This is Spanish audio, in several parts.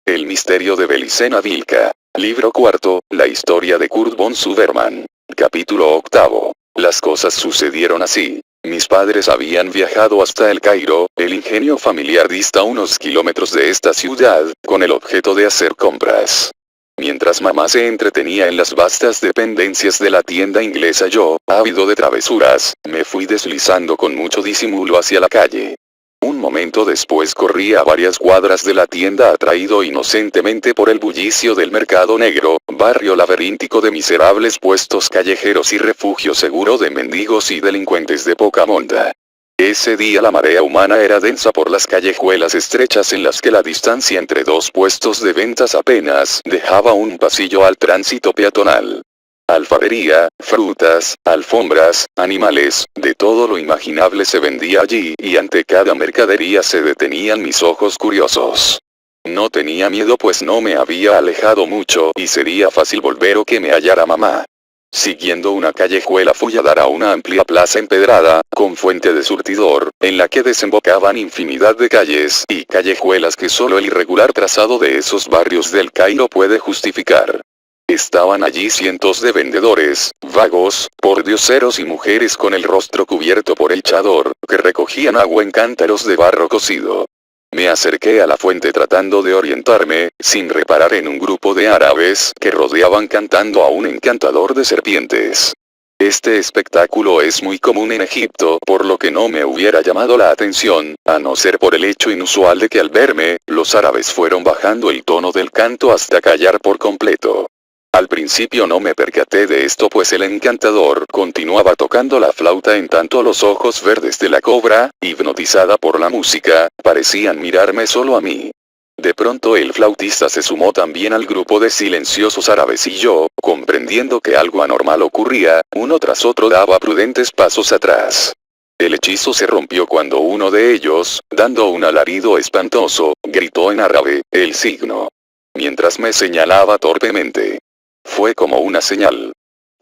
El misterio de Belicena Vilca. Libro cuarto, la historia de Kurt von Zuberman. Capítulo octavo. Las cosas sucedieron así. Mis padres habían viajado hasta El Cairo, el ingenio familiar dista unos kilómetros de esta ciudad, con el objeto de hacer compras. Mientras mamá se entretenía en las vastas dependencias de la tienda inglesa, yo, ávido de travesuras, me fui deslizando con mucho disimulo hacia la calle. Un momento después corrí a varias cuadras de la tienda atraído inocentemente por el bullicio del mercado negro, barrio laberíntico de miserables puestos callejeros y refugio seguro de mendigos y delincuentes de poca monta. Ese día la marea humana era densa por las callejuelas estrechas en las que la distancia entre dos puestos de ventas apenas dejaba un pasillo al tránsito peatonal. Alfarería, frutas, alfombras, animales, de todo lo imaginable se vendía allí, y ante cada mercadería se detenían mis ojos curiosos. No tenía miedo pues no me había alejado mucho y sería fácil volver o que me hallara mamá. Siguiendo una callejuela fui a dar a una amplia plaza empedrada, con fuente de surtidor, en la que desembocaban infinidad de calles y callejuelas que solo el irregular trazado de esos barrios del Cairo puede justificar. Estaban allí cientos de vendedores, vagos, pordioseros y mujeres con el rostro cubierto por el chador, que recogían agua en cántaros de barro cocido. Me acerqué a la fuente tratando de orientarme, sin reparar en un grupo de árabes que rodeaban cantando a un encantador de serpientes. Este espectáculo es muy común en Egipto, por lo que no me hubiera llamado la atención, a no ser por el hecho inusual de que al verme, los árabes fueron bajando el tono del canto hasta callar por completo. Al principio no me percaté de esto pues el encantador continuaba tocando la flauta en tanto los ojos verdes de la cobra, hipnotizada por la música, parecían mirarme solo a mí. De pronto el flautista se sumó también al grupo de silenciosos árabes y yo, comprendiendo que algo anormal ocurría, uno tras otro daba prudentes pasos atrás. El hechizo se rompió cuando uno de ellos, dando un alarido espantoso, gritó en árabe, el signo. Mientras me señalaba torpemente. Fue como una señal.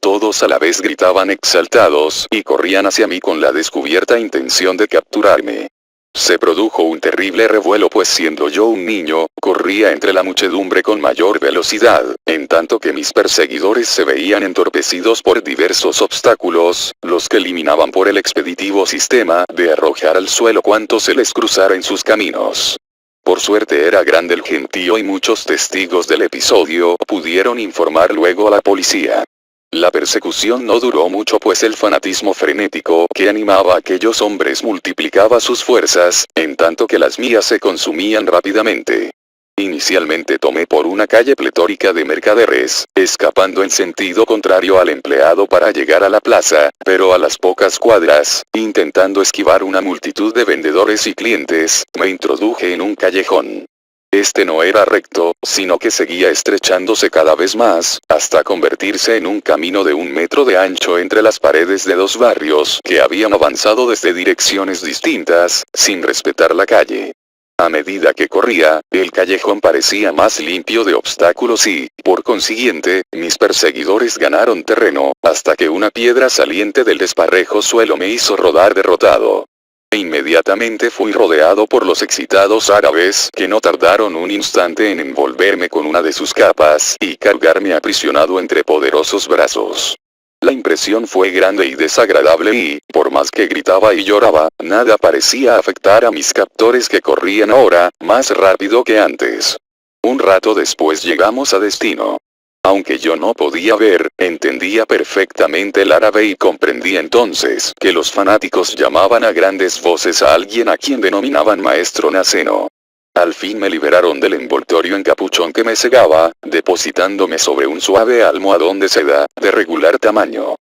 Todos a la vez gritaban exaltados y corrían hacia mí con la descubierta intención de capturarme. Se produjo un terrible revuelo pues siendo yo un niño, corría entre la muchedumbre con mayor velocidad, en tanto que mis perseguidores se veían entorpecidos por diversos obstáculos, los que eliminaban por el expeditivo sistema de arrojar al suelo cuanto se les cruzara en sus caminos. Por suerte era grande el gentío y muchos testigos del episodio pudieron informar luego a la policía. La persecución no duró mucho pues el fanatismo frenético que animaba a aquellos hombres multiplicaba sus fuerzas, en tanto que las mías se consumían rápidamente. Inicialmente tomé por una calle pletórica de mercaderes, escapando en sentido contrario al empleado para llegar a la plaza, pero a las pocas cuadras, intentando esquivar una multitud de vendedores y clientes, me introduje en un callejón. Este no era recto, sino que seguía estrechándose cada vez más, hasta convertirse en un camino de 1 metro de ancho entre las paredes de dos barrios que habían avanzado desde direcciones distintas, sin respetar la calle. A medida que corría, el callejón parecía más limpio de obstáculos y, por consiguiente, mis perseguidores ganaron terreno, hasta que una piedra saliente del desparrejo suelo me hizo rodar derrotado. E inmediatamente fui rodeado por los excitados árabes que no tardaron un instante en envolverme con una de sus capas y cargarme aprisionado entre poderosos brazos. La impresión fue grande y desagradable y, por más que gritaba y lloraba, nada parecía afectar a mis captores que corrían ahora, más rápido que antes. Un rato después llegamos a destino. Aunque yo no podía ver, entendía perfectamente el árabe y comprendí entonces que los fanáticos llamaban a grandes voces a alguien a quien denominaban maestro Naceno. Al fin me liberaron del envoltorio encapuchón que me cegaba, depositándome sobre un suave almohadón de seda, de regular tamaño.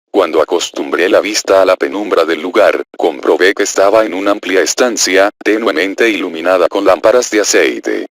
Cuando acostumbré la vista a la penumbra del lugar, comprobé que estaba en una amplia estancia, tenuemente iluminada con lámparas de aceite.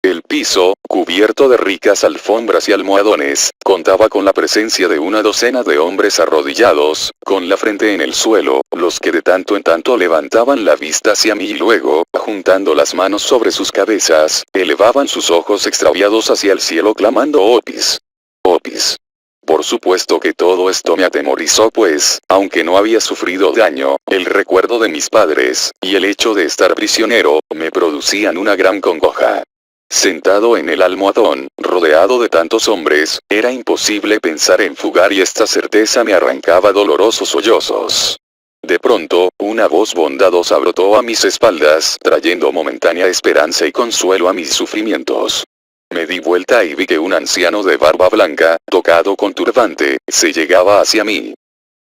El piso, cubierto de ricas alfombras y almohadones, contaba con la presencia de una docena de hombres arrodillados, con la frente en el suelo, los que de tanto en tanto levantaban la vista hacia mí y luego, juntando las manos sobre sus cabezas, elevaban sus ojos extraviados hacia el cielo clamando Opis. Opis. Por supuesto que todo esto me atemorizó pues, aunque no había sufrido daño, el recuerdo de mis padres, y el hecho de estar prisionero, me producían una gran congoja. Sentado en el almohadón, rodeado de tantos hombres, era imposible pensar en fugar y esta certeza me arrancaba dolorosos sollozos. De pronto, una voz bondadosa brotó a mis espaldas, trayendo momentánea esperanza y consuelo a mis sufrimientos. Me di vuelta y vi que un anciano de barba blanca, tocado con turbante, se llegaba hacia mí.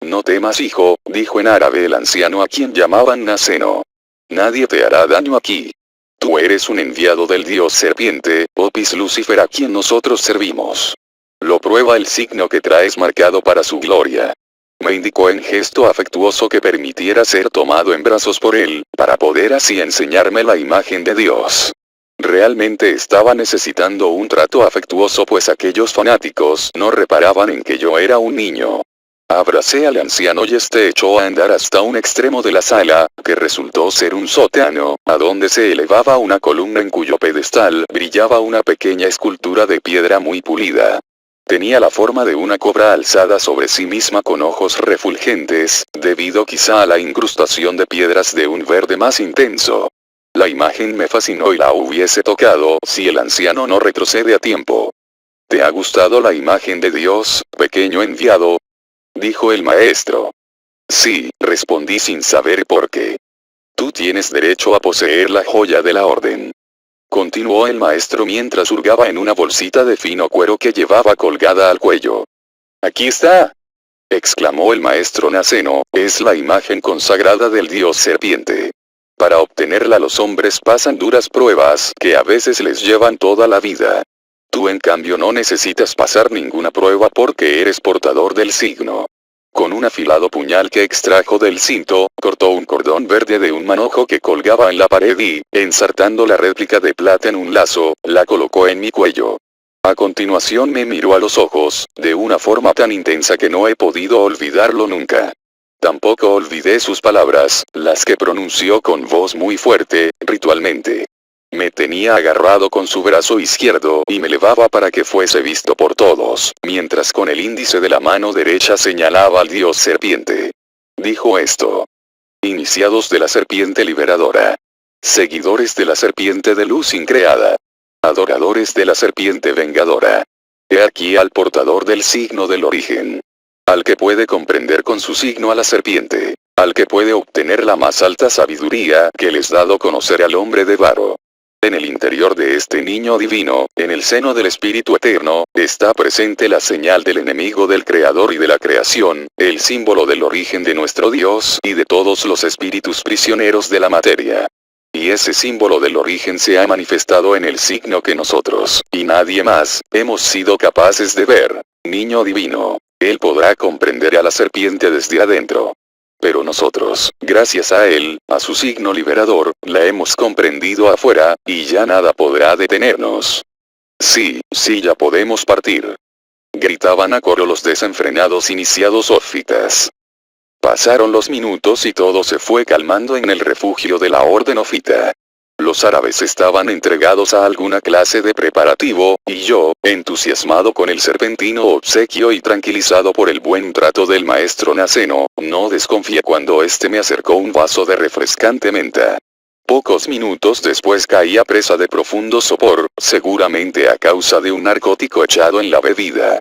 No temas, hijo, dijo en árabe el anciano a quien llamaban Naceno. Nadie te hará daño aquí. Tú eres un enviado del dios serpiente, Opis Lucifer a quien nosotros servimos. Lo prueba el signo que traes marcado para su gloria. Me indicó en gesto afectuoso que permitiera ser tomado en brazos por él, para poder así enseñarme la imagen de Dios. Realmente estaba necesitando un trato afectuoso pues aquellos fanáticos no reparaban en que yo era un niño. Abracé al anciano y este echó a andar hasta un extremo de la sala, que resultó ser un sótano, a donde se elevaba una columna en cuyo pedestal brillaba una pequeña escultura de piedra muy pulida. Tenía la forma de una cobra alzada sobre sí misma con ojos refulgentes, debido quizá a la incrustación de piedras de un verde más intenso. La imagen me fascinó y la hubiese tocado si el anciano no retrocede a tiempo. ¿Te ha gustado la imagen de Dios, pequeño enviado?, dijo el maestro. Sí, respondí sin saber por qué. Tú tienes derecho a poseer la joya de la orden. Continuó el maestro mientras hurgaba en una bolsita de fino cuero que llevaba colgada al cuello. Aquí está, exclamó el maestro Naceno, es la imagen consagrada del dios serpiente. Para obtenerla los hombres pasan duras pruebas que a veces les llevan toda la vida. Tú en cambio no necesitas pasar ninguna prueba porque eres portador del signo. Con un afilado puñal que extrajo del cinto, cortó un cordón verde de un manojo que colgaba en la pared y, ensartando la réplica de plata en un lazo, la colocó en mi cuello. A continuación me miró a los ojos, de una forma tan intensa que no he podido olvidarlo nunca. Tampoco olvidé sus palabras, las que pronunció con voz muy fuerte, ritualmente. Me tenía agarrado con su brazo izquierdo y me elevaba para que fuese visto por todos, mientras con el índice de la mano derecha señalaba al dios serpiente. Dijo esto. Iniciados de la serpiente liberadora. Seguidores de la serpiente de luz increada. Adoradores de la serpiente vengadora. He aquí al portador del signo del origen. Al que puede comprender con su signo a la serpiente. Al que puede obtener la más alta sabiduría que les dado conocer al hombre de Varo. En el interior de este niño divino, en el seno del Espíritu Eterno, está presente la señal del enemigo del Creador y de la creación, el símbolo del origen de nuestro Dios y de todos los espíritus prisioneros de la materia. Y ese símbolo del origen se ha manifestado en el signo que nosotros, y nadie más, hemos sido capaces de ver. Niño divino, él podrá comprender a la serpiente desde adentro. Pero nosotros, gracias a él, a su signo liberador, la hemos comprendido afuera, y ya nada podrá detenernos. Sí, ya podemos partir. Gritaban a coro los desenfrenados iniciados ofitas. Pasaron los minutos y todo se fue calmando en el refugio de la orden ofita. Los árabes estaban entregados a alguna clase de preparativo, y yo, entusiasmado con el serpentino obsequio y tranquilizado por el buen trato del maestro Naceno, no desconfié cuando éste me acercó un vaso de refrescante menta. Pocos minutos después caía presa de profundo sopor, seguramente a causa de un narcótico echado en la bebida.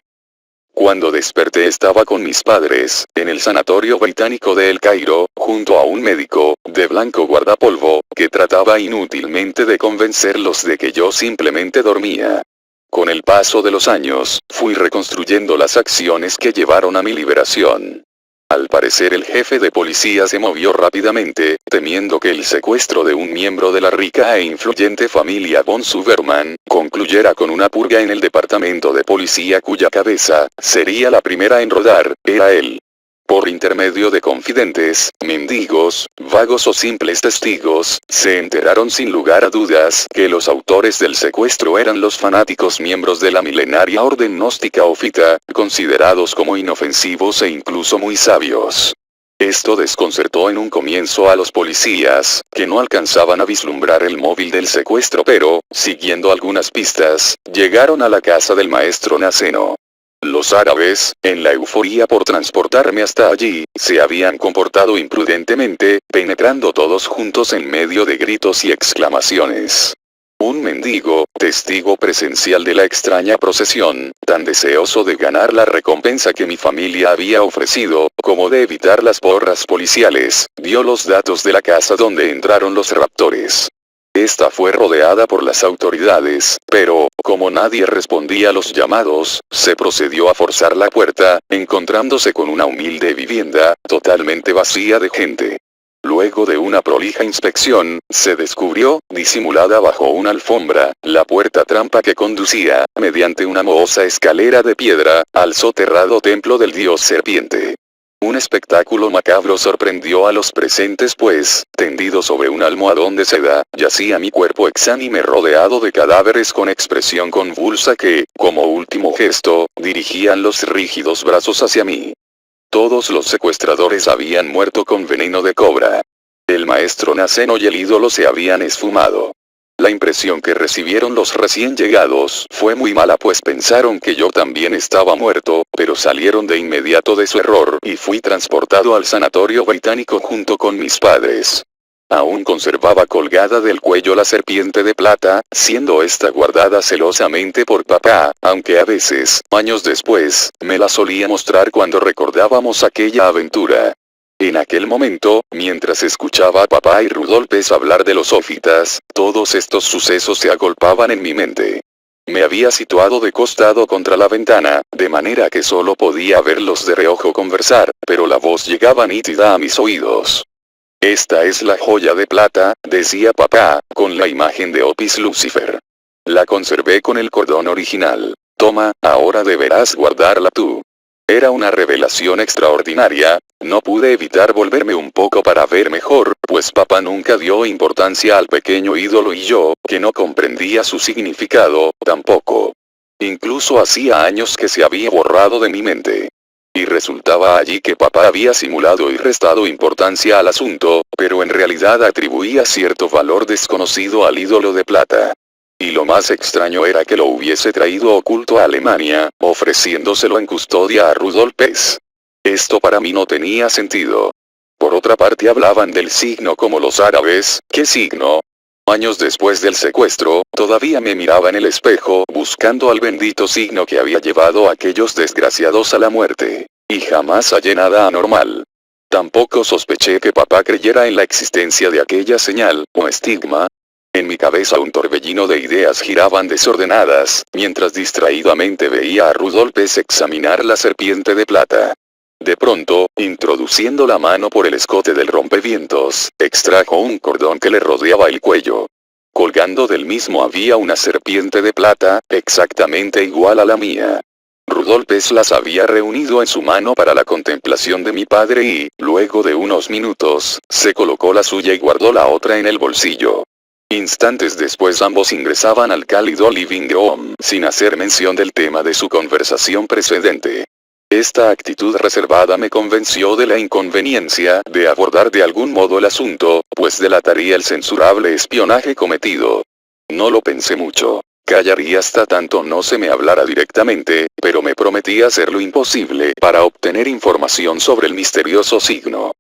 Cuando desperté estaba con mis padres, en el sanatorio británico de El Cairo, junto a un médico, de blanco guardapolvo, que trataba inútilmente de convencerlos de que yo simplemente dormía. Con el paso de los años, fui reconstruyendo las acciones que llevaron a mi liberación. Al parecer el jefe de policía se movió rápidamente, temiendo que el secuestro de un miembro de la rica e influyente familia von Suverman, concluyera con una purga en el departamento de policía cuya cabeza, sería la primera en rodar, era él. Por intermedio de confidentes, mendigos, vagos o simples testigos, se enteraron sin lugar a dudas que los autores del secuestro eran los fanáticos miembros de la milenaria orden gnóstica ofita, considerados como inofensivos e incluso muy sabios. Esto desconcertó en un comienzo a los policías, que no alcanzaban a vislumbrar el móvil del secuestro pero, siguiendo algunas pistas, llegaron a la casa del maestro Naceno. Los árabes, en la euforia por transportarme hasta allí, se habían comportado imprudentemente, penetrando todos juntos en medio de gritos y exclamaciones. Un mendigo, testigo presencial de la extraña procesión, tan deseoso de ganar la recompensa que mi familia había ofrecido, como de evitar las porras policiales, dio los datos de la casa donde entraron los raptores. Esta fue rodeada por las autoridades, pero, como nadie respondía a los llamados, se procedió a forzar la puerta, encontrándose con una humilde vivienda, totalmente vacía de gente. Luego de una prolija inspección, se descubrió, disimulada bajo una alfombra, la puerta trampa que conducía, mediante una mohosa escalera de piedra, al soterrado templo del dios serpiente. Un espectáculo macabro sorprendió a los presentes pues, tendido sobre un almohadón de seda, yacía mi cuerpo exánime rodeado de cadáveres con expresión convulsa que, como último gesto, dirigían los rígidos brazos hacia mí. Todos los secuestradores habían muerto con veneno de cobra. El maestro Naceno y el ídolo se habían esfumado. La impresión que recibieron los recién llegados fue muy mala pues pensaron que yo también estaba muerto, pero salieron de inmediato de su error y fui transportado al sanatorio británico junto con mis padres. Aún conservaba colgada del cuello la serpiente de plata, siendo esta guardada celosamente por papá, aunque a veces, años después, me la solía mostrar cuando recordábamos aquella aventura. En aquel momento, mientras escuchaba a papá y Rudolpes hablar de los ófitas, todos estos sucesos se agolpaban en mi mente. Me había situado de costado contra la ventana, de manera que solo podía verlos de reojo conversar, pero la voz llegaba nítida a mis oídos. Esta es la joya de plata, decía papá, con la imagen de Opis Lucifer. La conservé con el cordón original. Toma, ahora deberás guardarla tú. Era una revelación extraordinaria, no pude evitar volverme un poco para ver mejor, pues papá nunca dio importancia al pequeño ídolo y yo, que no comprendía su significado, tampoco. Incluso hacía años que se había borrado de mi mente. Y resultaba allí que papá había simulado y restado importancia al asunto, pero en realidad atribuía cierto valor desconocido al ídolo de plata. Y lo más extraño era que lo hubiese traído oculto a Alemania, ofreciéndoselo en custodia a Rudolpes. Esto para mí no tenía sentido. Por otra parte hablaban del signo como los árabes, ¿qué signo? Años después del secuestro, todavía me miraba en el espejo, buscando al bendito signo que había llevado a aquellos desgraciados a la muerte. Y jamás hallé nada anormal. Tampoco sospeché que papá creyera en la existencia de aquella señal, o estigma. En mi cabeza un torbellino de ideas giraban desordenadas, mientras distraídamente veía a Rudolpes examinar la serpiente de plata. De pronto, introduciendo la mano por el escote del rompevientos, extrajo un cordón que le rodeaba el cuello. Colgando del mismo había una serpiente de plata, exactamente igual a la mía. Rudolpes las había reunido en su mano para la contemplación de mi padre y, luego de unos minutos, se colocó la suya y guardó la otra en el bolsillo. Instantes después ambos ingresaban al cálido living room, sin hacer mención del tema de su conversación precedente. Esta actitud reservada me convenció de la inconveniencia de abordar de algún modo el asunto, pues delataría el censurable espionaje cometido. No lo pensé mucho. Callaría hasta tanto no se me hablara directamente, pero me prometí hacer lo imposible para obtener información sobre el misterioso signo.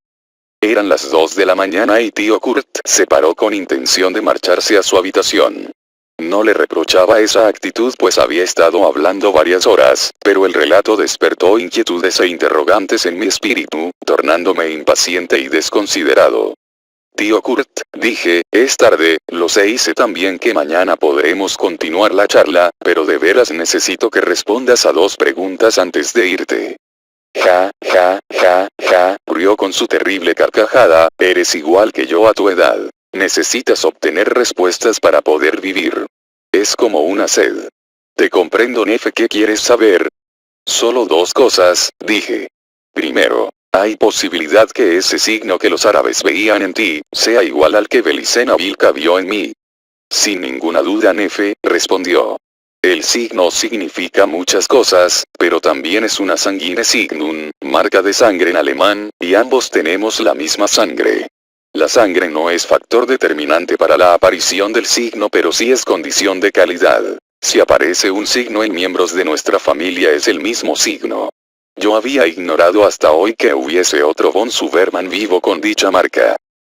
Eran las 2 de la mañana y tío Kurt se paró con intención de marcharse a su habitación. No le reprochaba esa actitud pues había estado hablando varias horas, pero el relato despertó inquietudes e interrogantes en mi espíritu, tornándome impaciente y desconsiderado. Tío Kurt, dije, es tarde, lo sé y sé también que mañana podremos continuar la charla, pero de veras necesito que respondas a 2 preguntas antes de irte. Ja, ja, ja, ja, rió con su terrible carcajada, eres igual que yo a tu edad. Necesitas obtener respuestas para poder vivir. Es como una sed. Te comprendo, Nefe, ¿qué quieres saber? Solo 2 cosas, dije. Primero, ¿hay posibilidad que ese signo que los árabes veían en ti, sea igual al que Belicena Vilca vio en mí? Sin ninguna duda, Nefe, respondió. El signo significa muchas cosas, pero también es una sanguine signum, marca de sangre en alemán, y ambos tenemos la misma sangre. La sangre no es factor determinante para la aparición del signo, pero sí es condición de calidad. Si aparece un signo en miembros de nuestra familia es el mismo signo. Yo había ignorado hasta hoy que hubiese otro von Suberman vivo con dicha marca.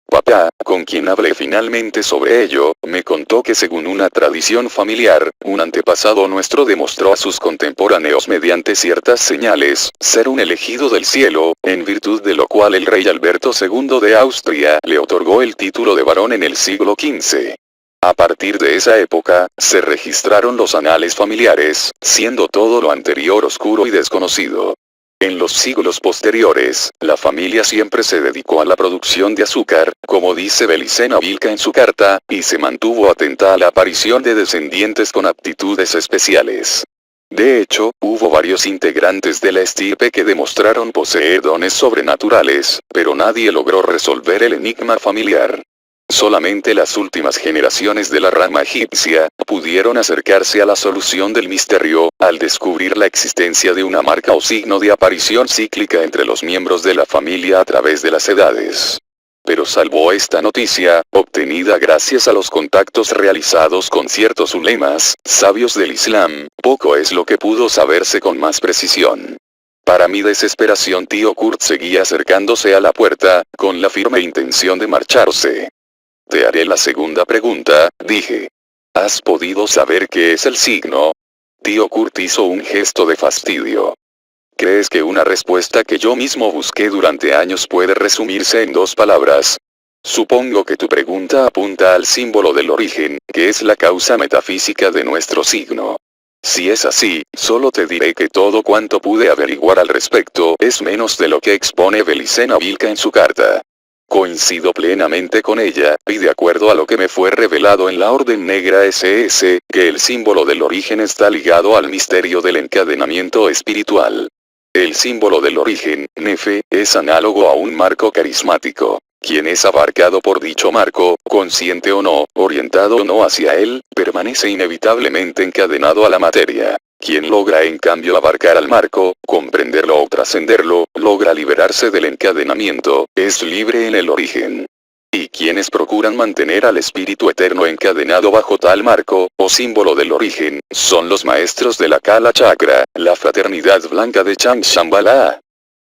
Papá, con quien hablé finalmente sobre ello, me contó que según una tradición familiar, un antepasado nuestro demostró a sus contemporáneos mediante ciertas señales, ser un elegido del cielo, en virtud de lo cual el rey Alberto II de Austria le otorgó el título de barón en el siglo XV. A partir de esa época, se registraron los anales familiares, siendo todo lo anterior oscuro y desconocido. En los siglos posteriores, la familia siempre se dedicó a la producción de azúcar, como dice Belicena Vilca en su carta, y se mantuvo atenta a la aparición de descendientes con aptitudes especiales. De hecho, hubo varios integrantes de la estirpe que demostraron poseer dones sobrenaturales, pero nadie logró resolver el enigma familiar. Solamente las últimas generaciones de la rama egipcia pudieron acercarse a la solución del misterio, al descubrir la existencia de una marca o signo de aparición cíclica entre los miembros de la familia a través de las edades. Pero salvo esta noticia, obtenida gracias a los contactos realizados con ciertos ulemas, sabios del Islam, poco es lo que pudo saberse con más precisión. Para mi desesperación, tío Kurt seguía acercándose a la puerta, con la firme intención de marcharse. Te haré la segunda pregunta, dije. ¿Has podido saber qué es el signo? Tío Kurt hizo un gesto de fastidio. ¿Crees que una respuesta que yo mismo busqué durante años puede resumirse en 2 palabras? Supongo que tu pregunta apunta al símbolo del origen, que es la causa metafísica de nuestro signo. Si es así, solo te diré que todo cuanto pude averiguar al respecto es menos de lo que expone Belicena Vilca en su carta. Coincido plenamente con ella, y de acuerdo a lo que me fue revelado en la Orden Negra SS, que el símbolo del origen está ligado al misterio del encadenamiento espiritual. El símbolo del origen, Nefe, es análogo a un marco carismático. Quien es abarcado por dicho marco, consciente o no, orientado o no hacia él, permanece inevitablemente encadenado a la materia. Quien logra en cambio abarcar al marco, comprenderlo o trascenderlo, logra liberarse del encadenamiento, es libre en el origen. Y quienes procuran mantener al espíritu eterno encadenado bajo tal marco, o símbolo del origen, son los maestros de la Kala Chakra, la fraternidad blanca de Changshambhala.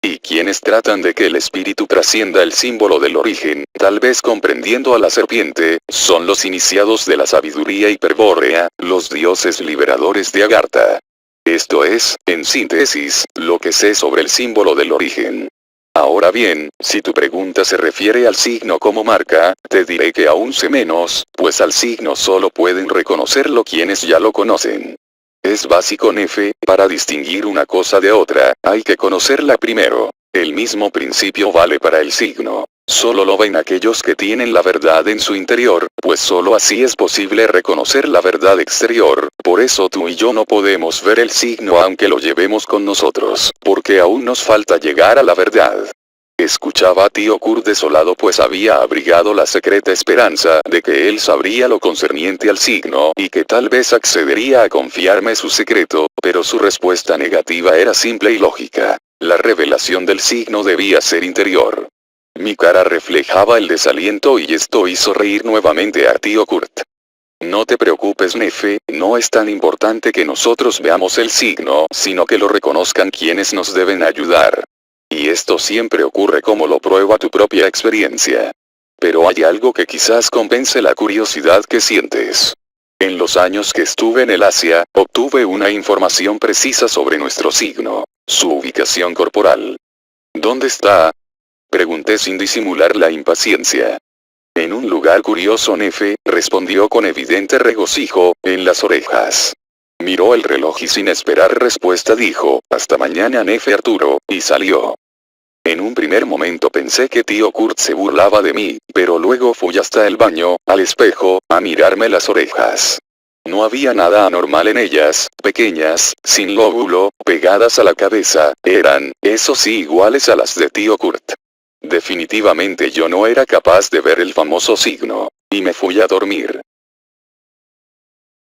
Y quienes tratan de que el espíritu trascienda el símbolo del origen, tal vez comprendiendo a la serpiente, son los iniciados de la sabiduría hiperbórea, los dioses liberadores de Agartha. Esto es, en síntesis, lo que sé sobre el símbolo del origen. Ahora bien, si tu pregunta se refiere al signo como marca, te diré que aún sé menos, pues al signo solo pueden reconocerlo quienes ya lo conocen. Es básico, Nefe, para distinguir una cosa de otra, hay que conocerla primero. El mismo principio vale para el signo. Solo lo ven aquellos que tienen la verdad en su interior, pues solo así es posible reconocer la verdad exterior. Por eso tú y yo no podemos ver el signo aunque lo llevemos con nosotros, porque aún nos falta llegar a la verdad. Escuchaba a tío Kurt desolado, pues había abrigado la secreta esperanza de que él sabría lo concerniente al signo y que tal vez accedería a confiarme su secreto, pero su respuesta negativa era simple y lógica. La revelación del signo debía ser interior. Mi cara reflejaba el desaliento y esto hizo reír nuevamente a tío Kurt. No te preocupes, Nefe, no es tan importante que nosotros veamos el signo, sino que lo reconozcan quienes nos deben ayudar. Y esto siempre ocurre como lo prueba tu propia experiencia. Pero hay algo que quizás compense la curiosidad que sientes. En los años que estuve en el Asia, obtuve una información precisa sobre nuestro signo, su ubicación corporal. ¿Dónde está? Pregunté sin disimular la impaciencia. En un lugar curioso, Nefe, respondió con evidente regocijo, en las orejas. Miró el reloj y sin esperar respuesta dijo, hasta mañana, Nefe Arturo, y salió. En un primer momento pensé que tío Kurt se burlaba de mí, pero luego fui hasta el baño, al espejo, a mirarme las orejas. No había nada anormal en ellas, pequeñas, sin lóbulo, pegadas a la cabeza, eran, eso sí, iguales a las de tío Kurt. Definitivamente yo no era capaz de ver el famoso signo, y me fui a dormir.